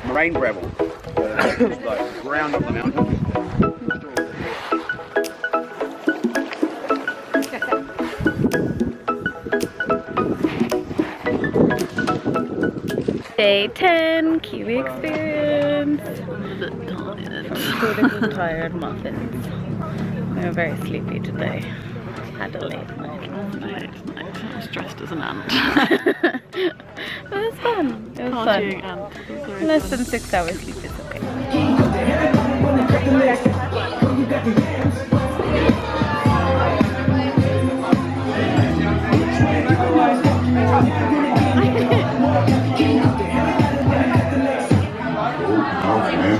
moraine gravel. Just like ground up the mountain. Day 10, Kiwi experience. I'm a bit tired. Beautiful tired muffins. We were very sleepy today. Had a late night. I was dressed as an ant. It was fun. It was fun. Less than 6 hours sleep is okay.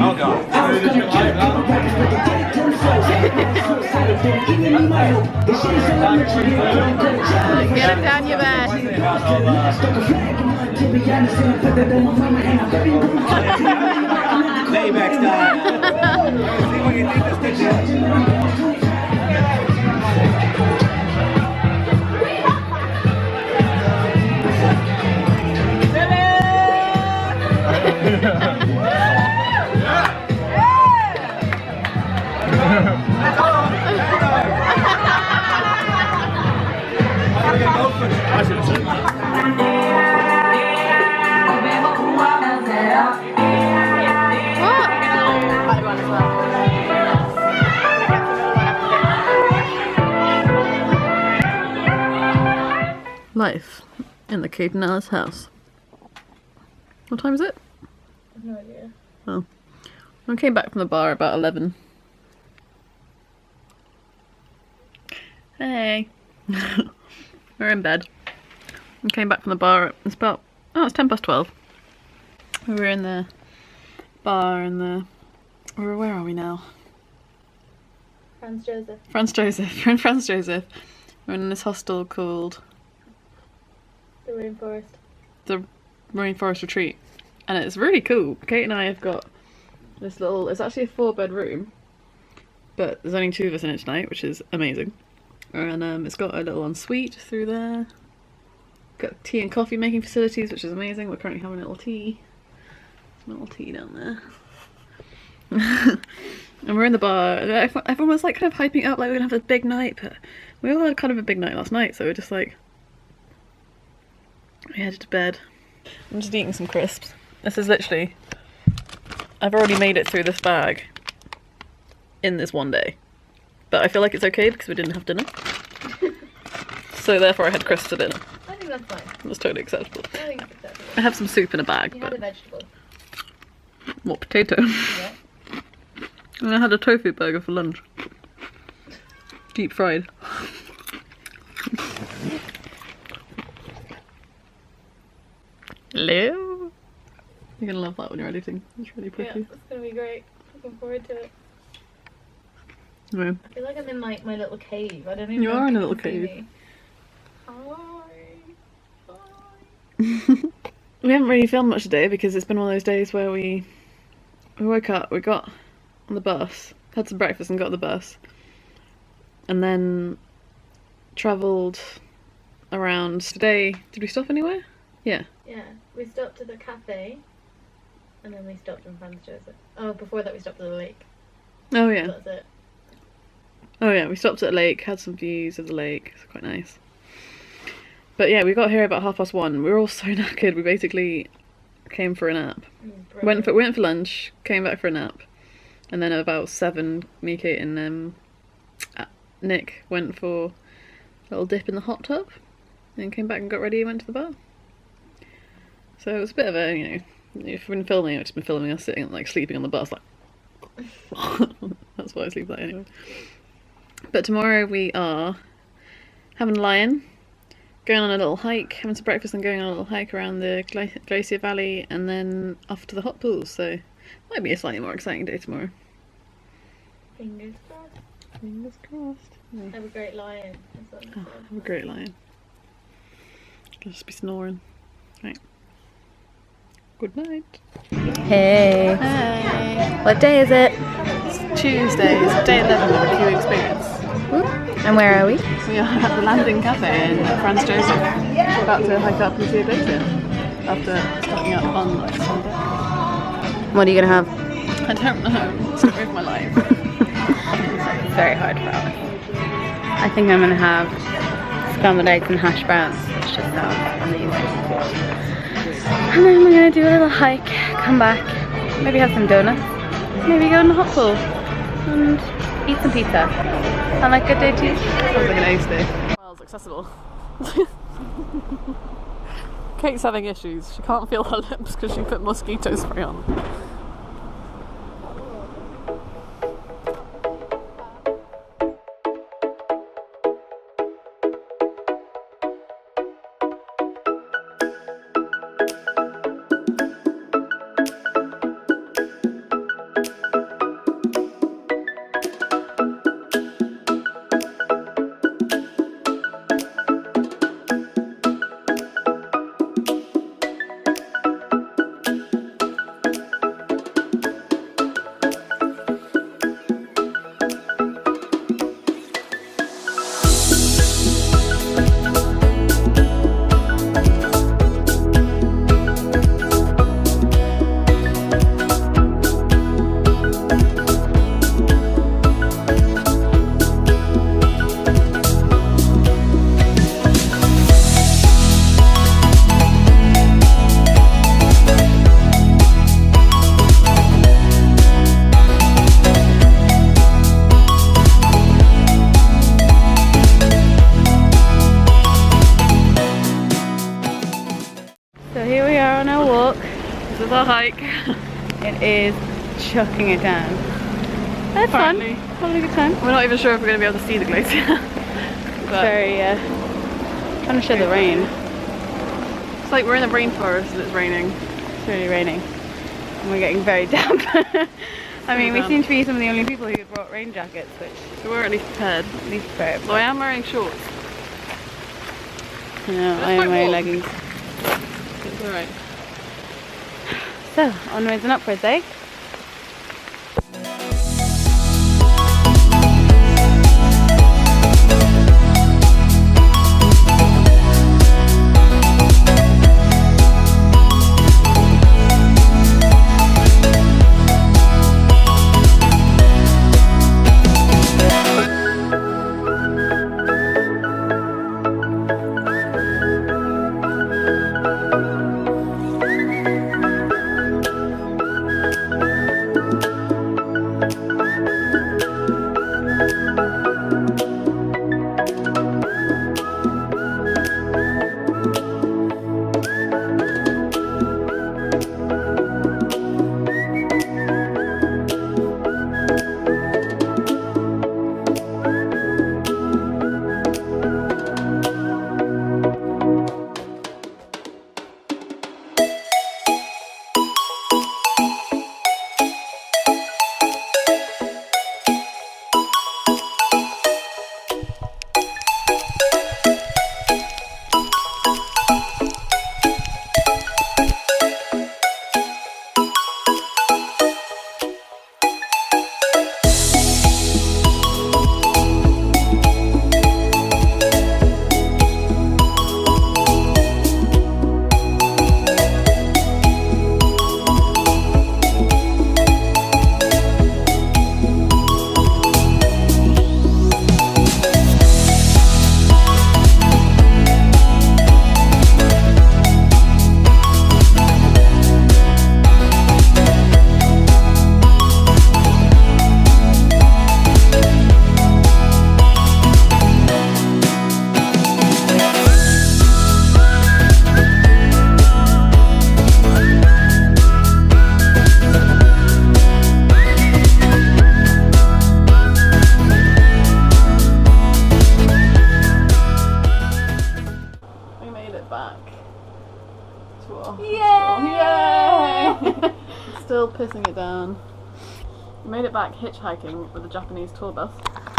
Oh god. Get him down your bed. Playback style. See what you think this is. Life in the Kate and Alice house. What time is it? I have no idea. Oh. I came back from the bar about 11. Hey. We're in bed. I came back from the bar, it's 10 past 12. We were in the bar and where are we now? Franz Joseph. Franz Joseph. We're in Franz Joseph. We're in this hostel called The rainforest. the Rainforest Retreat. And it's really cool. Kate and I have got this little, it's actually a 4-bed room, but there's only 2 of us in it tonight, which is amazing. And it's got a little ensuite through there. Got tea and coffee making facilities, which is amazing. We're currently having a little tea. Some little tea down there. And we're in the bar. Everyone was like kind of hyping up like we're gonna have a big night, but we all had kind of a big night last night, so we're just like, we headed to bed. I'm just eating some crisps. This is literally, I've already made it through this bag in this one day. But I feel like it's okay because we didn't have dinner. So therefore I had crisps for dinner. I think that's fine. It was totally acceptable. I think it's acceptable. I have some soup in a bag, You but had a vegetable. what, potato? Yeah. And I had a tofu burger for lunch. Deep fried. Hello? You're gonna love that when you're editing. It's really Yeah, pretty. it's gonna be great. Looking forward to it. Yeah. I feel like I'm in like my little cave. I don't even You know are if in a you little can see cave. me. Hi. We haven't really filmed much today because it's been one of those days where we woke up, we got on the bus, had some breakfast and got on the bus, and then travelled around today. Did we stop anywhere? Yeah. Yeah, we stopped at the cafe, and then we stopped in Franz Joseph. Oh, before that we stopped at the lake. Oh yeah. That's it. Oh yeah, we stopped at a lake, had some views of the lake. It's quite nice. But yeah, we got here about 1:30. We were all so knackered. We basically came for a nap. Went for lunch, came back for a nap, and then at about 7, me, Kate, and Nick went for a little dip in the hot tub, and then came back and got ready and went to the bar. So it was a bit of a, you know, if we've been filming, I've just been filming us sitting, like, sleeping on the bus, like, that's why I sleep like anyway. But tomorrow we are having a lie-in, going on a little hike, having some breakfast and going on a little hike around the Glacier Valley, and then off to the hot pools, so might be a slightly more exciting day tomorrow. Fingers crossed. Fingers crossed. Yeah. Have a great lion. Oh, have a great lie-in. I'll just be snoring. Right. Good night. Hey. Hey. What day is it? It's Tuesday, it's day 11 of the Kiwi experience. And where are we? We are at the Landing Cafe in Franz Joseph. We're about to hike up and see a glacier after stopping up on Sunday. What are you gonna have? I don't know. Story of my life. It's very hard for us. I think I'm gonna have scrambled eggs and hash browns, which just sounds amazing. And then we're gonna do a little hike, come back, maybe have some donuts, maybe go in the hot pool and eat some pizza. Sound like a good day to you? Sounds like an ace day. Well, it's accessible. Kate's having issues. She can't feel her lips because she put mosquito spray on. So here we are on our walk. This is our hike. It is chucking it down. That's Apparently. fun. Having a good time. We're not even sure if we're going to be able to see the glacier. But Very trying to show the rain. it's like we're in a rainforest and it's raining. It's really raining. And we're getting very damp. I mean, we damp. seem to be some of the only people who brought rain jackets, which So we're at least prepared. at least fair. Though I am wearing shorts. You know, It's I am quite wearing warm. leggings. It's alright. So, onwards and upwards, eh? Still pissing it down. We made it back hitchhiking with a Japanese tour bus.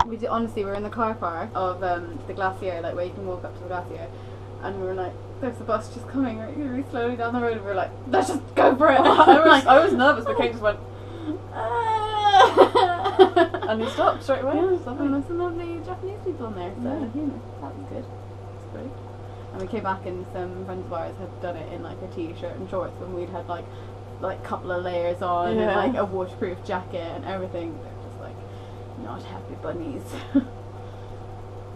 We did, honestly, we were in the car park of the glacier, like where you can walk up to the glacier, and we were like, "There's a bus just coming really slowly down the road," and we were like, "Let's just go for it!" I was nervous, but Kate just went, "Ah." and he stopped straight away. Yeah, It was lovely. and there's some lovely Japanese people in there, so Yeah. you know, that was good. It's great. And we came back and some friends of ours had done it in like a t-shirt and shorts when we'd had like like couple of layers on and Yeah. like a waterproof jacket and everything. They're just like not happy bunnies.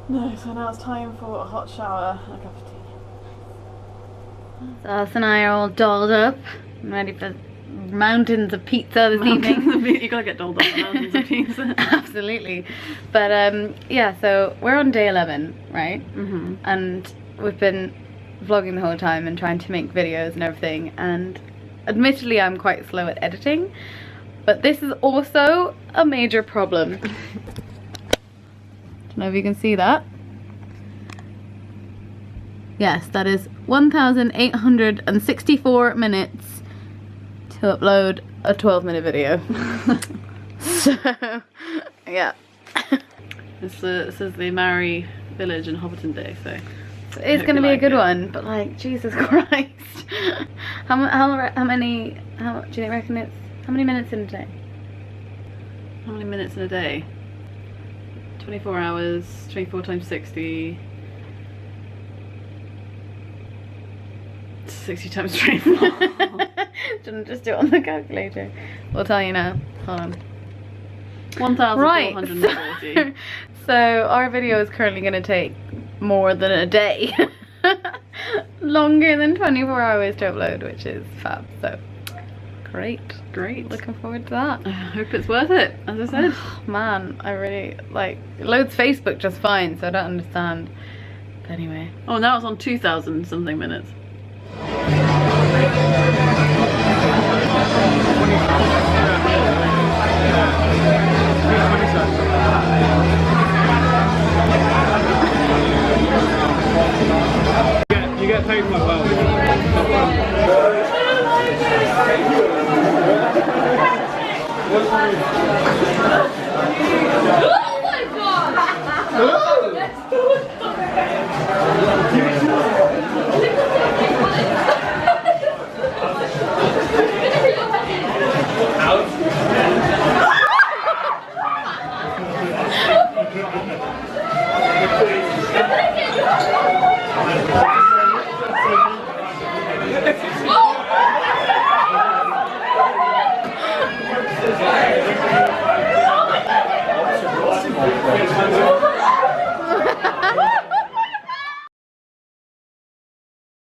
No, so now it's time for a hot shower and a cup of tea. So us and I are all dolled up, ready for mountains of pizza this evening. You gotta get dolled up on mountains of pizza. Absolutely. But yeah, so we're on day 11, right? Mm-hmm. And we've been vlogging the whole time and trying to make videos and everything, and admittedly I'm quite slow at editing, but this is also a major problem. Don't know if you can see that. Yes, that is 1,864 minutes to upload a 12-minute video. So, yeah. This is the Maori village in Hobbiton Day, so It's hope gonna you be a like good it. one, but like, Jesus Christ. How many, do you reckon it's, how many minutes in a day? how many minutes in a day? 24 hours, 24 times 60. 60 times 24. Shouldn't just do it on the calculator. We'll tell you now. Hold on. 1,440. Right. So our video is currently going to take more than a day. Longer than 24 hours to upload, which is fab. So great. Great. Looking forward to that. I hope it's worth it, as I said. Man, I really like, it loads Facebook just fine, so I don't understand. But anyway. Oh, now it's on 2,000 something minutes. You get paid quite well. Oh my god!